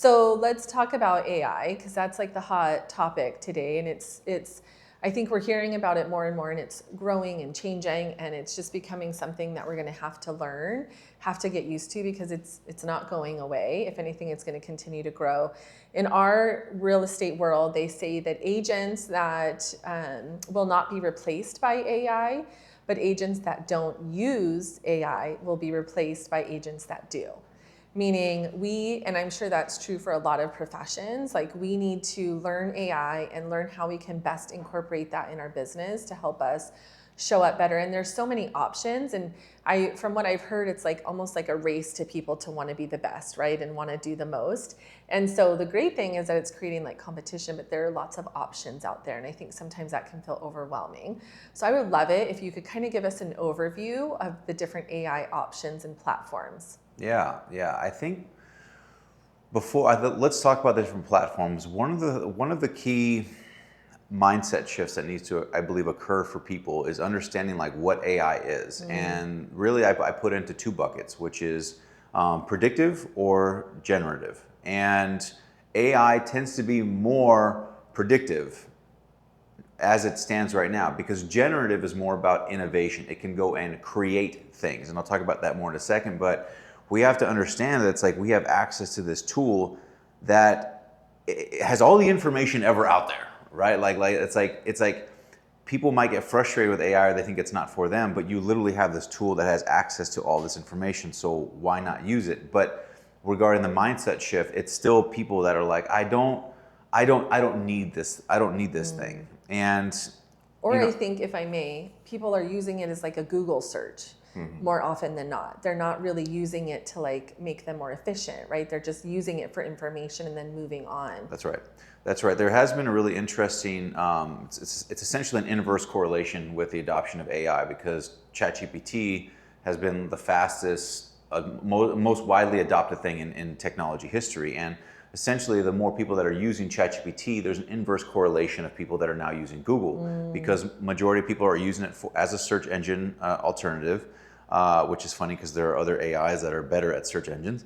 So let's talk about AI, because that's like the hot topic today. And I think we're hearing about it more and more, and it's growing and changing, and it's just becoming something that we're going to have to learn, have to get used to, because it's not going away. If anything, it's going to continue to grow. In our real estate world, they say that agents that will not be replaced by AI, but agents that don't use AI will be replaced by agents that do. Meaning and I'm sure that's true for a lot of professions, like we need to learn AI and learn how we can best incorporate that in our business to help us show up better. And there's so many options. And from what I've heard, it's like almost like a race to people to want to be the best, right? And want to do the most. And so the great thing is that it's creating like competition, but there are lots of options out there. And I think sometimes that can feel overwhelming. So I would love it if you could kind of give us an overview of the different AI options and platforms. Yeah. I think let's talk about the different platforms. One of the key mindset shifts that needs to, I believe, occur for people is understanding like what AI is. And really, I put it into two buckets, which is predictive or generative. And AI tends to be more predictive as it stands right now, because generative is more about innovation. It can go and create things, and I'll talk about that more in a second. But we have to understand that it's like we have access to this tool that it has all the information ever out there, right? Like it's like people might get frustrated with AI, or they think it's not for them, but you literally have this tool that has access to all this information, so why not use it? But regarding the mindset shift, it's still people that are like, I don't need this. I don't need this thing. And I think, if I may, people are using it as like a Google search. More often than not. They're not really using it to like make them more efficient, right? They're just using it for information and then moving on. That's right. There has been a really interesting, it's essentially an inverse correlation with the adoption of AI, because ChatGPT has been the fastest, most widely adopted thing in technology history. And essentially, the more people that are using ChatGPT, there's an inverse correlation of people that are now using Google, because majority of people are using it as a search engine alternative, which is funny because there are other AIs that are better at search engines,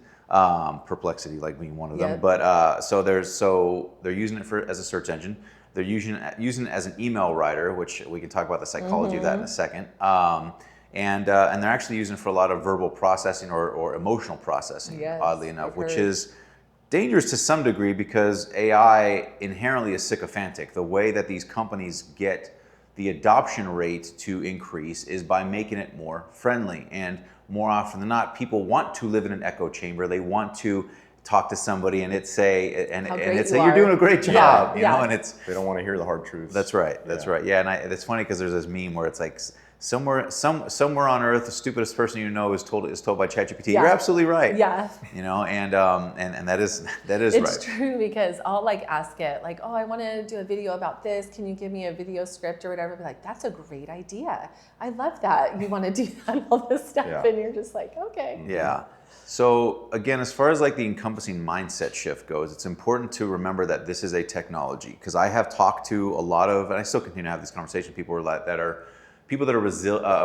Perplexity like being one of them. But so they're using it as a search engine. They're using it as an email writer, which we can talk about the psychology of that in a second. And they're actually using it for a lot of verbal processing or emotional processing, oddly enough, which is dangerous to some degree, because AI inherently is sycophantic. The way that these companies get the adoption rate to increase is by making it more friendly. And more often than not, people want to live in an echo chamber. They want to talk to somebody and it say, you're doing a great job, you know, and they don't want to hear the hard truths. That's right. Yeah, and it's funny because there's this meme where it's like, somewhere on earth, the stupidest person you know is told by ChatGPT. You're absolutely right. Yeah. You know, and that is right. It's true, because I'll like ask it like, oh, I want to do a video about this. Can you give me a video script or whatever? Be like, that's a great idea. I love that. You want to do that, all this stuff, and you're just like, okay. Yeah. So again, as far as like the encompassing mindset shift goes, it's important to remember that this is a technology, because I have talked to a lot of, and I still continue to have these conversations, people that are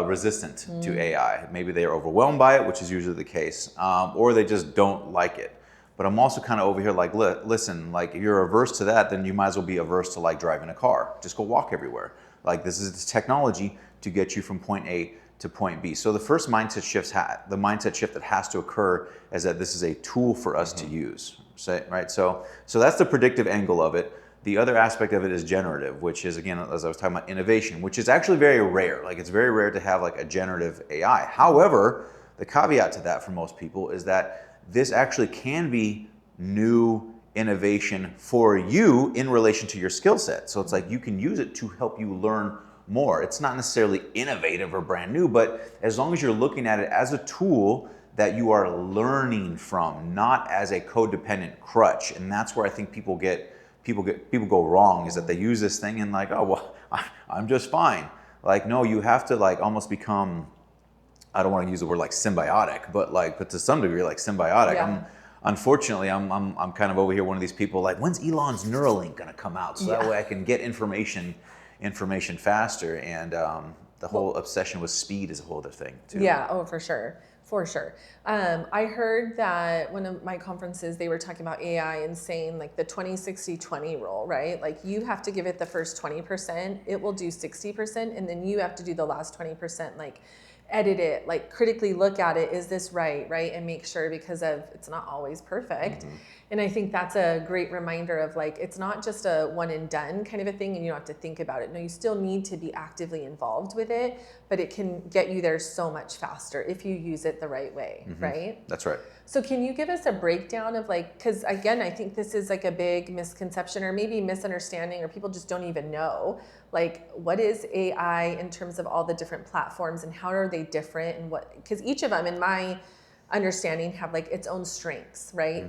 resistant to AI. Maybe they are overwhelmed by it, which is usually the case, or they just don't like it. But I'm also kind of over here like, listen, like if you're averse to that, then you might as well be averse to like driving a car. Just go walk everywhere. Like this is technology to get you from point A to point B. So the first mindset shift that has to occur is that this is a tool for us to use, right? So that's the predictive angle of it. The other aspect of it is generative, which is, again, as I was talking about, innovation, which is actually very rare. Like it's very rare to have like a generative AI. However, the caveat to that for most people is that this actually can be new innovation for you in relation to your skill set. So it's like you can use it to help you learn more. It's not necessarily innovative or brand new, but as long as you're looking at it as a tool that you are learning from, not as a codependent crutch. And that's where I think people go wrong, is that they use this thing and like, oh, well, I'm just fine. Like, no, you have to like almost become, I don't want to use the word like symbiotic, but to some degree like symbiotic. Yeah. Unfortunately, I'm kind of over here one of these people like, when's Elon's Neuralink gonna come out? So that way I can get information faster. And the whole obsession with speed is a whole other thing too. Yeah, oh, for sure. For sure. I heard that one of my conferences, they were talking about AI and saying like the 20-60-20 rule, right? Like you have to give it the first 20%, it will do 60%, and then you have to do the last 20%, like edit it, like critically look at it. Is this right? And make sure, because of it's not always perfect. And I think that's a great reminder of like, it's not just a one and done kind of a thing and you don't have to think about it. No, you still need to be actively involved with it, but it can get you there so much faster if you use it the right way, right? That's right. So can you give us a breakdown of like, because again, I think this is like a big misconception or maybe misunderstanding, or people just don't even know, like what is AI in terms of all the different platforms and how are they different, and what, because each of them in my understanding have like its own strengths, right?